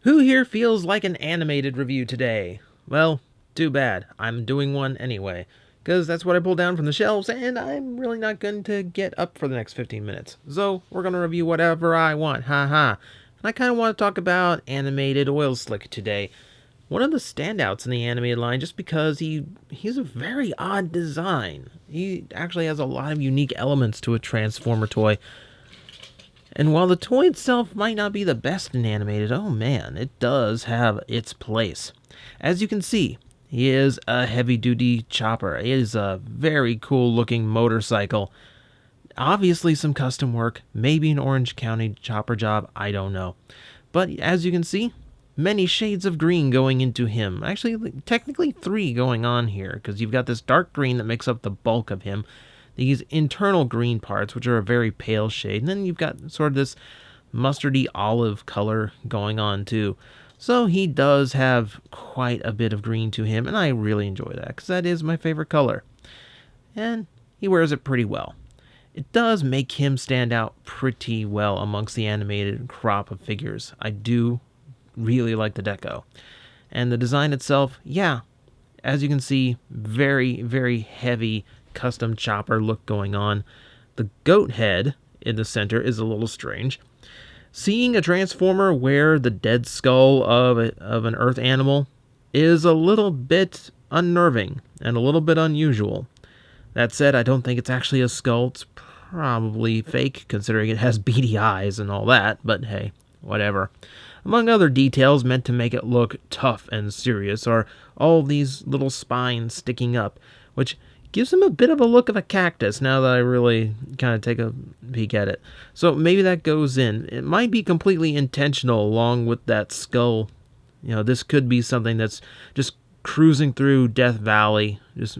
Who here feels like an animated review today? Well, too bad. I'm doing one anyway, because that's what I pulled down from the shelves, and I'm really not going to get up for the next 15 minutes. So, we're going to review whatever I want, haha. And I kind of want to talk about animated oil slick today. One of the standouts in the animated line, just because he's a very odd design. He actually has a lot of unique elements to a Transformer toy. And while the toy itself might not be the best in animated, oh man, it does have its place. As you can see, he is a heavy-duty chopper. It is a very cool-looking motorcycle. Obviously some custom work, maybe an Orange County chopper job, I don't know. But as you can see, many shades of green going into him. Actually, technically 3 going on here, because you've got this dark green that makes up the bulk of him, these internal green parts, which are a very pale shade, and then you've got sort of this mustardy olive color going on too. So he does have quite a bit of green to him, and I really enjoy that, because that is my favorite color. And he wears it pretty well. It does make him stand out pretty well amongst the animated crop of figures. I do really like the deco. And the design itself, yeah, as you can see, very, very heavy custom chopper look going on. The goat head in the center is a little strange. Seeing a Transformer wear the dead skull of an Earth animal is a little bit unnerving and a little bit unusual. That said, I don't think it's actually a skull. It's probably fake, considering it has beady eyes and all that, but hey, whatever. Among other details meant to make it look tough and serious are all these little spines sticking up, which gives him a bit of a look of a cactus now that I really kind of take a peek at it. So maybe that goes in. It might be completely intentional along with that skull. You know, this could be something that's just cruising through Death Valley. Just,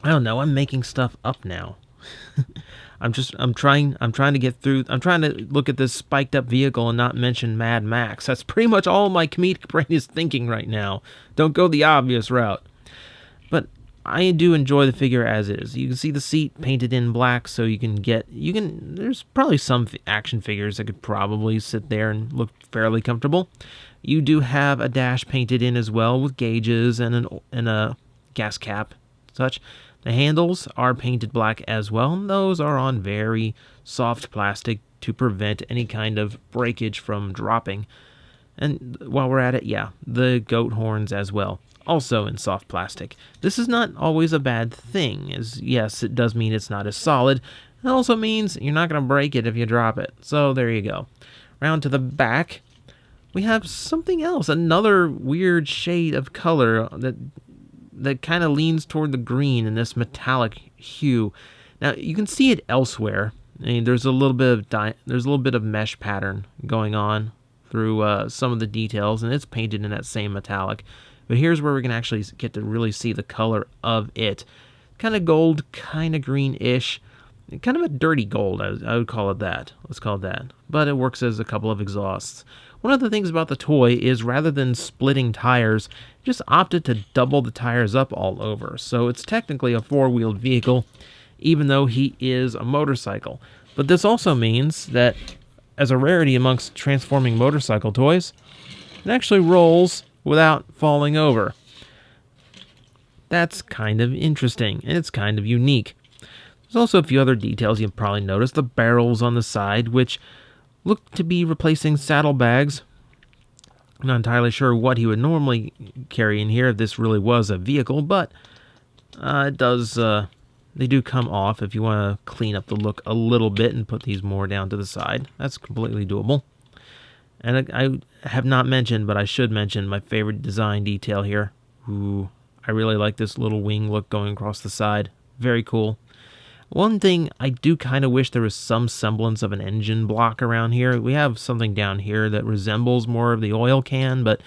I don't know, I'm making stuff up now. I'm trying to get through. I'm trying to look at this spiked up vehicle and not mention Mad Max. That's pretty much all my comedic brain is thinking right now. Don't go the obvious route. But I do enjoy the figure as is. You can see the seat painted in black, so there's probably some action figures that could probably sit there and look fairly comfortable. You do have a dash painted in as well with gauges and a gas cap, such. The handles are painted black as well, and those are on very soft plastic to prevent any kind of breakage from dropping. And while we're at it, yeah, the goat horns as well, also in soft plastic. This is not always a bad thing, as yes, it does mean it's not as solid. It also means you're not going to break it if you drop it. So there you go. Round to the back, we have something else, another weird shade of color that kind of leans toward the green in this metallic hue. Now you can see it elsewhere. I mean, there's a little bit of mesh pattern going on through some of the details, and it's painted in that same metallic. But here's where we're going to actually get to really see the color of it. Kind of gold, kind of greenish, kind of a dirty gold, I would call it that. Let's call it that. But it works as a couple of exhausts. One of the things about the toy is rather than splitting tires, just opted to double the tires up all over. So it's technically a 4-wheeled vehicle, even though he is a motorcycle. But this also means that, as a rarity amongst transforming motorcycle toys, it actually rolls without falling over. That's kind of interesting, and it's kind of unique. There's also a few other details you've probably noticed. The barrels on the side, which look to be replacing saddlebags. I'm not entirely sure what he would normally carry in here if this really was a vehicle, but it does. They do come off if you want to clean up the look a little bit and put these more down to the side. That's completely doable. And I have not mentioned, but I should mention my favorite design detail here. Ooh, I really like this little wing look going across the side. Very cool. One thing, I do kind of wish there was some semblance of an engine block around here. We have something down here that resembles more of the oil can, but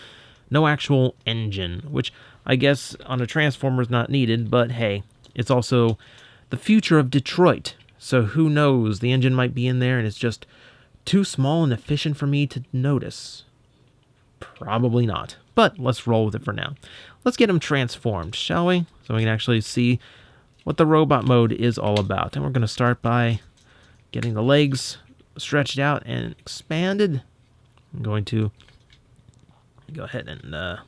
no actual engine, which I guess on a Transformer is not needed, but hey, it's also the future of Detroit, so who knows, the engine might be in there and it's just too small and efficient for me to notice. Probably not, but let's roll with it for now. Let's get him transformed, shall we? So we can actually see what the robot mode is all about. And we're going to start by getting the legs stretched out and expanded. I'm going to go ahead and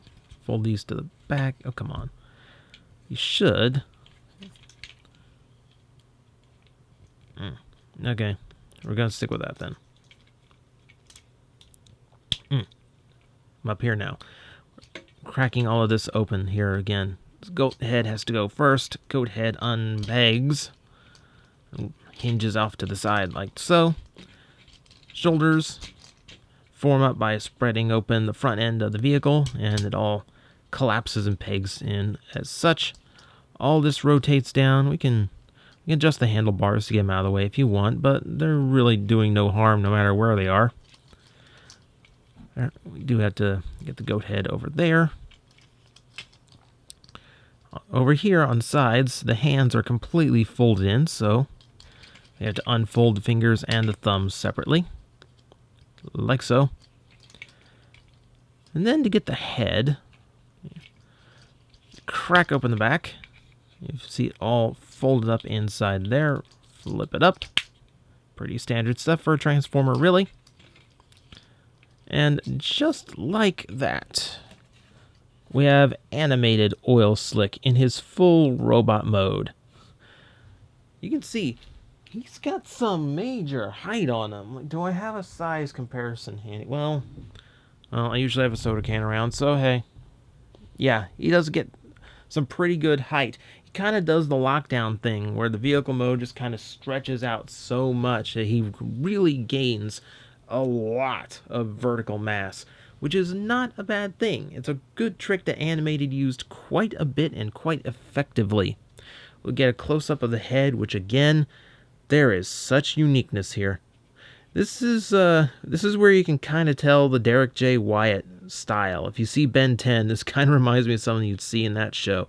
fold these to the back. Oh, come on. You should. Okay, we're going to stick with that then. I'm up here now. Cracking all of this open here again. This goat head has to go first. Goat head unpegs. Hinges off to the side like so. Shoulders form up by spreading open the front end of the vehicle, and it all collapses and pegs in as such. All this rotates down. We can adjust the handlebars to get them out of the way if you want, but they're really doing no harm no matter where they are. We do have to get the goat head over there. Over here on the sides, the hands are completely folded in, so we have to unfold the fingers and the thumbs separately, like so. And then to get the head, crack open the back. You see it all folded up inside there. Flip it up. Pretty standard stuff for a Transformer, really. And just like that, we have animated Oil Slick in his full robot mode. You can see he's got some major height on him. Like, do I have a size comparison handy? Well, I usually have a soda can around, so hey. Yeah, he does get some pretty good height. He kind of does the lockdown thing where the vehicle mode just kind of stretches out so much that he really gains a lot of vertical mass, which is not a bad thing. It's a good trick that Animated used quite a bit and quite effectively. We'll get a close-up of the head, which again, there is such uniqueness here. This is where you can kind of tell the Derek J. Wyatt style. If you see Ben 10, this kind of reminds me of something you'd see in that show.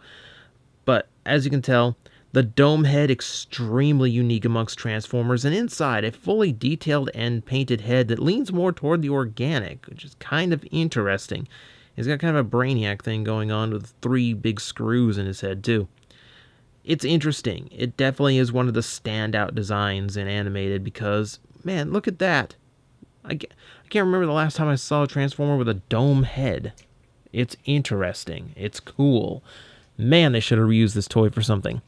But as you can tell, the dome head extremely unique amongst Transformers, and inside a fully detailed and painted head that leans more toward the organic, which is kind of interesting. He's got kind of a Brainiac thing going on with 3 big screws in his head too. It's interesting. It definitely is one of the standout designs in Animated because, man, look at that. I can't remember the last time I saw a Transformer with a dome head. It's interesting. It's cool. Man, they should have reused this toy for something.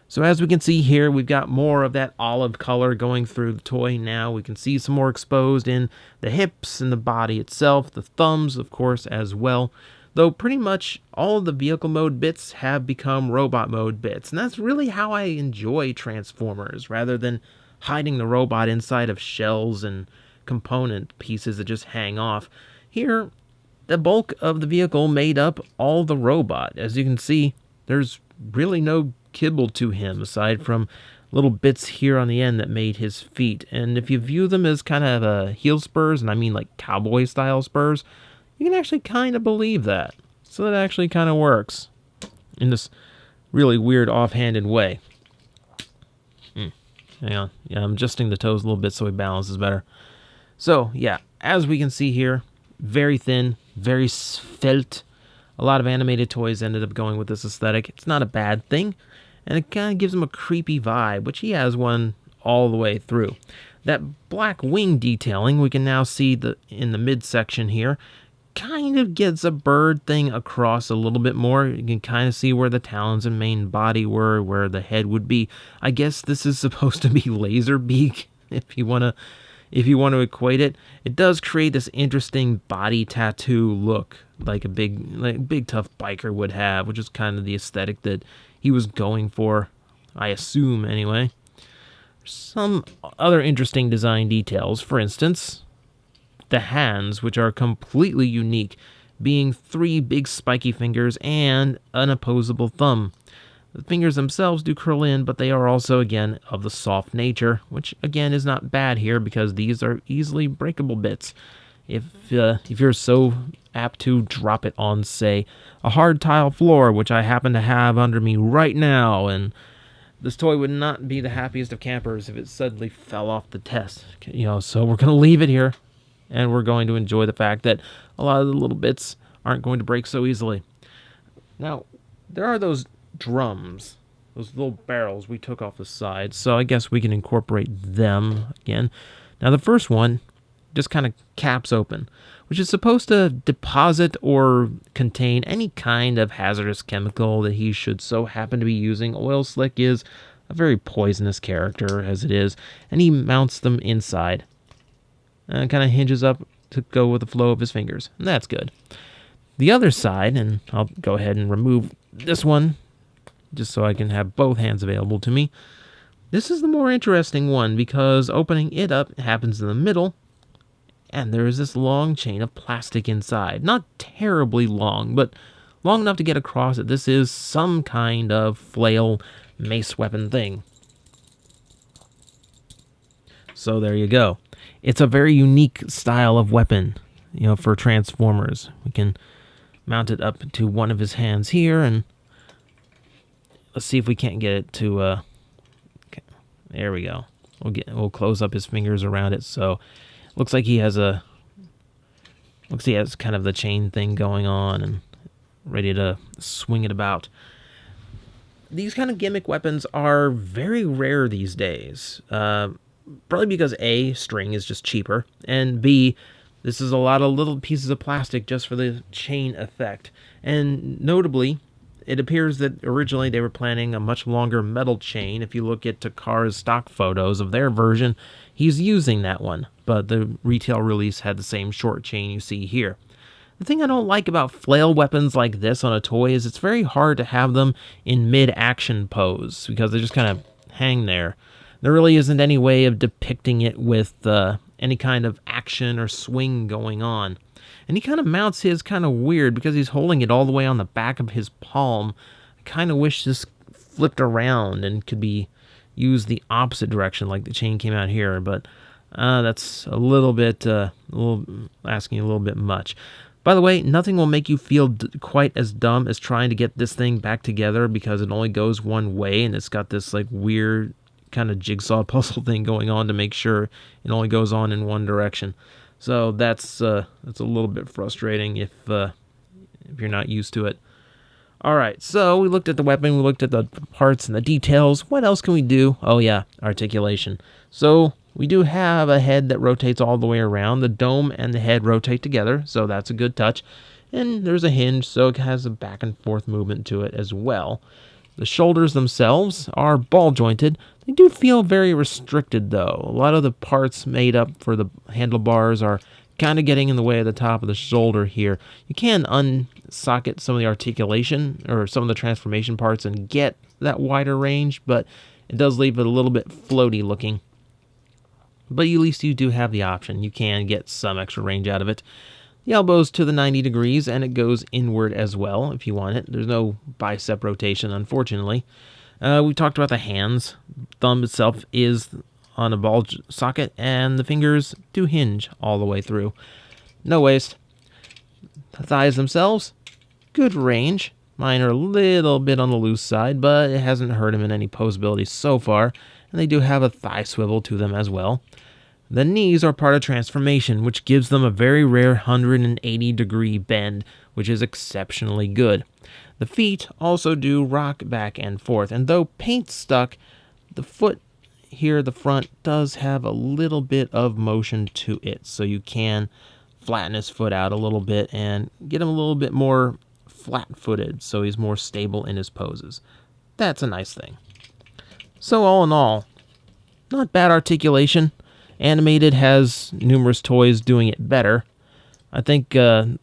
So as we can see here, we've got more of that olive color going through the toy now. We can see some more exposed in the hips and the body itself, the thumbs, of course, as well. Though pretty much all of the vehicle mode bits have become robot mode bits. And that's really how I enjoy Transformers, rather than hiding the robot inside of shells and component pieces that just hang off. Here, the bulk of the vehicle made up all the robot. As you can see, there's really no kibble to him aside from little bits here on the end that made his feet. And if you view them as kind of heel spurs, and I mean like cowboy style spurs, you can actually kind of believe that. So that actually kind of works in this really weird offhanded way. Hang on. Yeah, I'm adjusting the toes a little bit so he balances better. So yeah, as we can see here, very thin, very svelte. A lot of Animated toys ended up going with this aesthetic. It's not a bad thing, and it kind of gives him a creepy vibe, which he has one all the way through. That black wing detailing we can now see in the midsection here kind of gets a bird thing across a little bit more. You can kind of see where the talons and main body were, where the head would be. I guess this is supposed to be laser beak, if you want to equate it. It does create this interesting body tattoo look, like a big tough biker would have, which is kind of the aesthetic that he was going for, I assume anyway. Some other interesting design details, for instance, the hands, which are completely unique, being 3 big spiky fingers and an opposable thumb. The fingers themselves do curl in, but they are also, again, of the soft nature, which, again, is not bad here because these are easily breakable bits. If you're so apt to drop it on, say, a hard tile floor, which I happen to have under me right now, and this toy would not be the happiest of campers if it suddenly fell off the test. So we're going to leave it here, and we're going to enjoy the fact that a lot of the little bits aren't going to break so easily. Now, there are those drums, those little barrels we took off the side, so I guess we can incorporate them again. Now, the first one just kind of caps open, which is supposed to deposit or contain any kind of hazardous chemical that he should so happen to be using. Oil Slick is a very poisonous character as it is, and he mounts them inside. And kind of hinges up to go with the flow of his fingers, and that's good. The other side, and I'll go ahead and remove this one, just so I can have both hands available to me. This is the more interesting one, because opening it up happens in the middle, and there is this long chain of plastic inside. Not terribly long, but long enough to get across that this is some kind of flail mace weapon thing. So there you go. It's a very unique style of weapon, for Transformers. We can mount it up to one of his hands here, and let's see if we can't get it to, okay, there we go. We'll close up his fingers around it, so looks like he has kind of the chain thing going on and ready to swing it about. These kind of gimmick weapons are very rare these days. Probably because A, string is just cheaper, and B, this is a lot of little pieces of plastic just for the chain effect. And notably, it appears that originally they were planning a much longer metal chain. If you look at Takar's stock photos of their version, he's using that one, but the retail release had the same short chain you see here. The thing I don't like about flail weapons like this on a toy is it's very hard to have them in mid-action pose, because they just kind of hang there. There really isn't any way of depicting it with any kind of action or swing going on. And he kind of mounts his kind of weird because he's holding it all the way on the back of his palm. I kind of wish this flipped around and could be used the opposite direction like the chain came out here, but that's a little bit asking a little bit much. By the way, nothing will make you feel quite as dumb as trying to get this thing back together, because it only goes one way and it's got this like weird kind of jigsaw puzzle thing going on to make sure it only goes on in one direction. So that's a little bit frustrating if you're not used to it. All right, so we looked at the weapon, we looked at the parts and the details. What else can we do? Oh yeah, articulation. So we do have a head that rotates all the way around. The dome and the head rotate together, so that's a good touch. And there's a hinge, so it has a back and forth movement to it as well. The shoulders themselves are ball jointed. They do feel very restricted though. A lot of the parts made up for the handlebars are kind of getting in the way of the top of the shoulder here. You can unsocket some of the articulation or some of the transformation parts and get that wider range, but it does leave it a little bit floaty looking. But at least you do have the option. You can get some extra range out of it. The elbow's to the 90 degrees, and it goes inward as well if you want it. There's no bicep rotation, unfortunately. We talked about the hands. Thumb itself is on a ball socket, and the fingers do hinge all the way through. No waste. The thighs themselves, good range. Mine are a little bit on the loose side, but it hasn't hurt him in any posability so far, and they do have a thigh swivel to them as well. The knees are part of transformation, which gives them a very rare 180-degree bend, which is exceptionally good. The feet also do rock back and forth, and though paint stuck, the foot here, the front, does have a little bit of motion to it, so you can flatten his foot out a little bit and get him a little bit more flat-footed, so he's more stable in his poses. That's a nice thing. So all in all, not bad articulation. Animated has numerous toys doing it better. I think the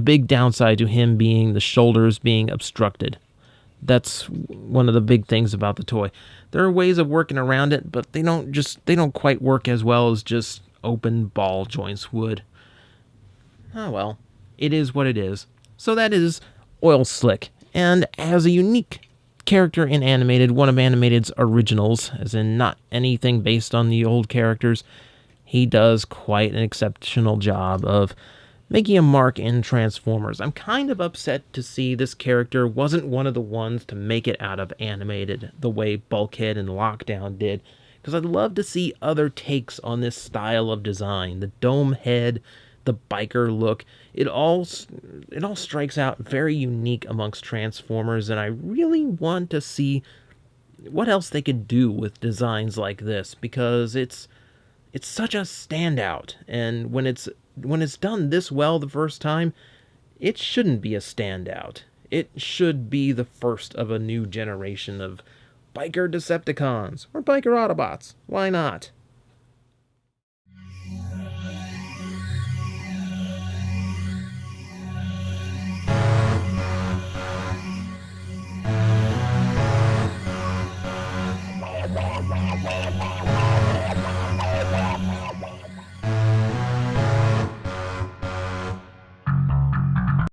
big downside to him being the shoulders being obstructed. That's one of the big things about the toy. There are ways of working around it, but they don't quite work as well as just open ball joints would. Oh well, it is what it is. So that is Oil Slick, and as a unique character in Animated, one of Animated's originals, as in not anything based on the old characters, he does quite an exceptional job of making a mark in Transformers. I'm kind of upset to see this character wasn't one of the ones to make it out of Animated the way Bulkhead and Lockdown did, because I'd love to see other takes on this style of design. The dome head, the biker look, it all strikes out very unique amongst Transformers, and I really want to see what else they could do with designs like this, because it's it's such a standout, and when it's done this well the first time, it shouldn't be a standout. It should be the first of a new generation of biker Decepticons, or biker Autobots. Why not?